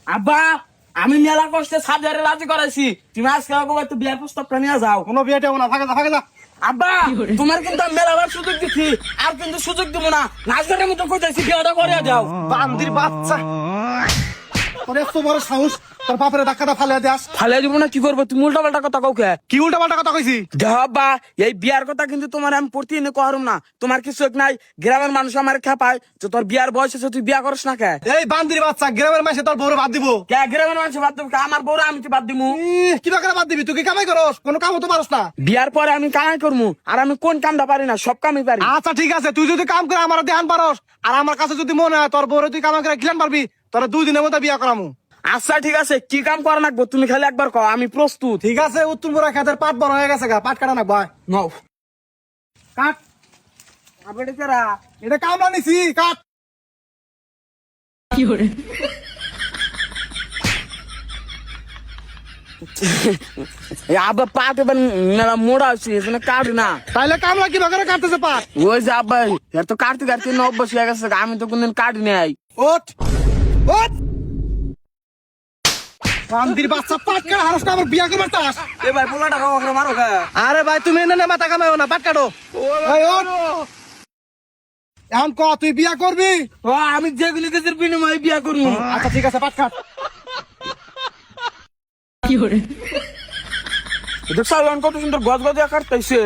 আব্বা আমি মেলা কষ্টে সাজারে রাজি করাইছি, তুমি আজকে একটু বিয়ার প্রস্তাবটা নিয়ে যাও। কোনো বিয়েটা না, ফাঁকা যা। আব্বা তোমার কিন্তু আমি মেলাবার সুযোগ দিচ্ছি, আর কিন্তু সুযোগ দিব না। নাচগানের মতো কইতেছি বিয়েটা করে দাও। বান্দির বাচ্চা, তোর এত বড় সাহস, তোর বাপের ধাক্কাটা ফালিয়ে দেস। ফালে দিব না কি করবো? তুমি উল্টা পাল্টা কথা কাউকে কি উল্টা পাল্টা কথা কইছি? দেখো আব্বা, এই বিয়ার কথা কিন্তু তোমার আমি প্রতিদিন কহরম না। তোমার কিছু এক নাই, গ্রামের মানুষ আমার খেপায় যে তোর বিয়ার বয়স আছে তুই বিয়া করিস না কে? এই বান্দির বাচ্চা, গ্রামের মাসে তোর বউরে বাদ দিব? কে গ্রামের মানুষ বাদ দেবো? আমার বউরা আমি কি বাদ দিবো? কি বাকারে বাদ দিবি? তুই কি কামাই করস? কোনো কামও তো পারস না। বিয়ার পরে আমি কামাই করবো, আর আমি কোন কামটা পারি না? সব কামই পারি। আচ্ছা ঠিক আছে, তুই যদি কাম করে আমার দেহান পারস, আর আমার কাছে যদি মনে হয় তোর বউরে তুই কামাই করে খিলান পারবি, তোর 2 দিনের মধ্যে বিয়া করামু। আচ্ছা ঠিক আছে, কি কাম করা লাগবো তুমি খালি একবার কও, আমি প্রস্তুত। ঠিক আছে, উত্তরপুরা খেতের পাট বড় হয়ে গেছে গা, পাট কাটা না ভাই। নাও কাট। আপনি কেরা? এটা কামলা নিছি, কাট। আব্বা পাট এবার মেলা মোড়া আছে, এখানে কাট না। তাইলে কামলা কি বাকারে কাটতেছে পাট? ওই যে আব্বা এর তো কাটতে কাটতে অভ্যাস হয়ে গেছে, আমি তো কোনদিন কাটি নাই। ওঠ ওঠ, বান্দির বাচ্চা, পাট কাটা হারস না, আমার বিয়া করবার চাস? এ ভাই পোলাটা কাউকে মারো কে? আরে ভাই তুমি এনে মাথা কামাইও না, পাট কাটো। এই ওঠ, এখন ক তুই বিয়া করবি? ও আমি যেগুলি দেশের বিনিময়ে বিয়া করবো। আচ্ছা ঠিক আছে, পাট কাট। দেখছাল কত সুন্দর গজ গজিয়া কাটতেছে।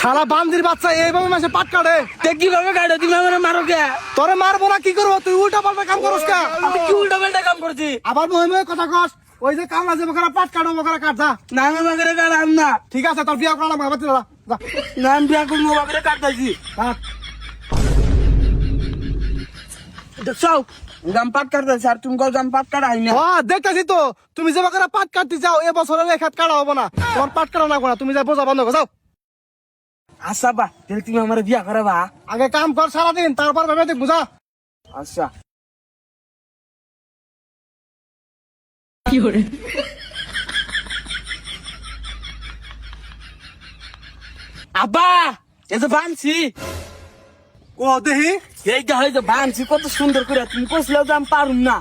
শালা বান্দির বাচ্চা এইভাবে মাসে পাট কাটে? তে কিভাবে কাটে? তুমি আমার মারো কে? তোরে মারবো না কি করবো? তুই উল্টা পাল্টা কাম করস কা? আমি কি উল্টা পাল্টা কাম করছি? আবার মহিমে কথা কস। ওই যে কামলা যে বকরা পাট কাটো, বকরা কাট যা। না আমি বাগরে কাটাম না। ঠিক আছে, তোর বিয়া করা লাগবে, যা যা। না আমি বিয়া করবো, বাগরে কাটতেছি। কাট। দেখছাও গাম পাট কাটতেছে, আর তুমি গাম পাট কাটাই না। ও দেখতেছি তো, তুমি যে বকরা পাট কাটতে যাও, এ বছরে লেখাত কাটা হবো না, তোমার পাট কাটা লাগবে না, তুমি যা বোঝা বন্ধ কর যাও। আচ্ছা বা তাহলে তুমি আমার বিয়া করাবা? আগে কাম কর সারাদিন, তারপর ভেবে দেখ বুঝা। আচ্ছা আব্বা এই যে বানছি, ও দেহি, এইটা হয়েছে বানছি কত সুন্দর করে। তুমি কইছিলে যে আমি পারুম না।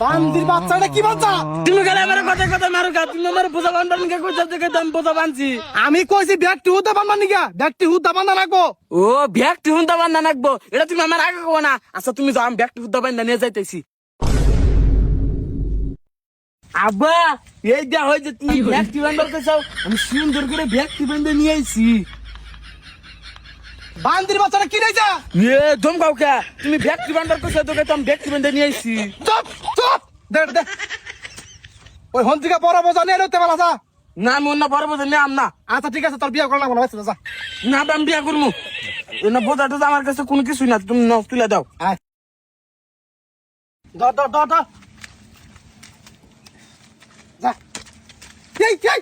বান্দির বাচ্চাটা কি বাচ্চা? তুমি গেলে আমার কথা কথা মারো কা? তুমি আমার বোঝা বান্ধার নিকে কইছো যে আমি বোঝা বানছি। আমি কইছি ব্যাগটি হুদা বান্ধা নিগা, ব্যাগটি হুদা বান্ধা রাখবো। ও ব্যাগটি হুন্দা বান্ধা নাকবো, এটা তুমি আমার আগে কো না। আচ্ছা তুমি যাও, আমি ব্যাগটি হুন্দা বান্ধা নিয়ে যাইতেছি। আব্বা এই যা হয়েছে, তুমি ব্যাগটি বান্ধার কইছো, আমি সুন্দর করে ব্যাগটি বান্ধা নিয়ে আইছি। বান্দির বাচ্চাটা কি নাইছা? এ দম কাউকে, তুমি ব্যাগটি বান্ধার কইছো তোকে তো আমি ব্যাগটি বান্ধা নিয়ে আইছি। চুপ চুপ, দে দে। ওই হন্তিকা বড় বোঝা নিয়ে নিতে পারা যা। না আমি অন্য বড় বোঝা নিয়ে আম না। আচ্ছা ঠিক আছে, তোর বিয়া করা লাগবে না, যা। না আমি বিয়া করবো, এনে বোঝাটা আমার কাছে কোনো কিছুই না। তুমি নখ তুলে দাও। আয়। ধর ধর ধর ধর। যা। এই এই,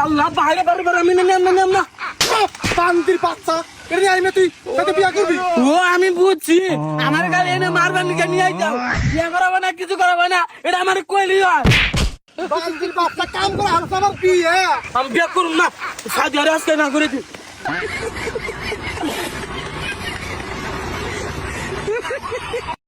আল্লাহ বাইরে বাইরে বাইরে আমি না। বান্দির বাচ্চা, এটা নিয়ে আইমে তুই তাকে বিয়া করবি? ও আমি বুঝছি, আমার গালে এনে মারবার নিকে নিয়ে যাও। বিয়া করাবো না, কিছু করাবো না, এটা আমার কইলি হয়। বান্দির বাচ্চা, কাম করে হারস আমার বিয়ে। আমি বিয়া করুন না, সাজ আজকে না করে দিই।